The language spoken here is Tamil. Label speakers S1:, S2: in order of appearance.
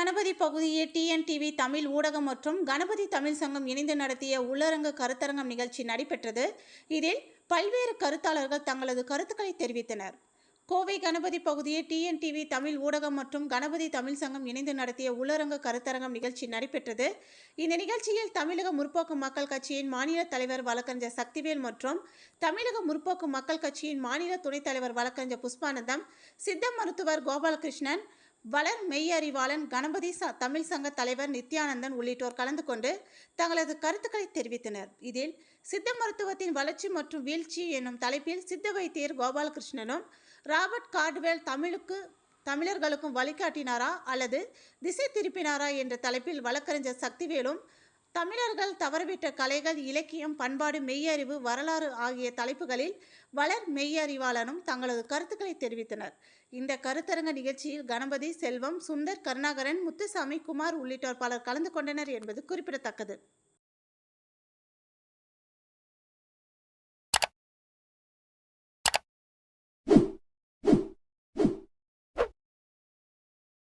S1: கணபதி பகுதியில் டிஎன்டிவி தமிழ் ஊடகம் மற்றும் கணபதி தமிழ் சங்கம் இணைந்து நடத்திய உள்ளரங்கு கருத்தரங்கம் நிகழ்ச்சி நடைபெற்றது. இதில் பல்வேறு கருத்தாளர்கள் தங்களது கருத்துக்களை தெரிவித்தனர். கோவை கணபதி பகுதியில் டிஎன்டிவி தமிழ் ஊடகம் மற்றும் கணபதி தமிழ் சங்கம் இணைந்து நடத்திய உள்ளரங்கு கருத்தரங்கம் நிகழ்ச்சி நடைபெற்றது. இந்த நிகழ்ச்சியில் தமிழக முற்போக்கு மக்கள் கட்சியின் மாநில தலைவர் வழக்கறிஞர் சக்திவேல் மற்றும் தமிழக முற்போக்கு மக்கள் கட்சியின் மாநில துணைத் தலைவர் வழக்கறிஞர் புஷ்பானந்தம், சித்த மருத்துவர் கோபாலகிருஷ்ணன், வளர் மெய்யறிவாளன், கணபதி தமிழ் சங்க தலைவர் நித்யானந்தன் உள்ளிட்டோர் கலந்து கொண்டு தங்களது கருத்துக்களை தெரிவித்தனர். இதில் சித்த மருத்துவத்தின் வளர்ச்சி மற்றும் வீழ்ச்சி என்னும் தலைப்பில் சித்த வைத்தியர் கோபாலகிருஷ்ணனும், ராபர்ட் கார்டுவெல் தமிழர்களுக்கும் வழிகாட்டினாரா அல்லது திசை திருப்பினாரா என்ற தலைப்பில் வழக்கறிஞர் சக்திவேலும், தமிழர்கள் தவறவிட்ட கலைகள், இலக்கியம், பண்பாடு, மெய்யறிவு, வரலாறு ஆகிய தலைப்புகளில் வளர் மெய்யறிவாளனும் தங்களது கருத்துக்களை தெரிவித்தனர். இந்த கருத்தரங்க நிகழ்ச்சியில் கணபதி, செல்வம், சுந்தர், கருணாகரன், முத்துசாமி, குமார் உள்ளிட்டோர் பலர் கலந்து கொண்டனர் என்பது குறிப்பிடத்தக்கது.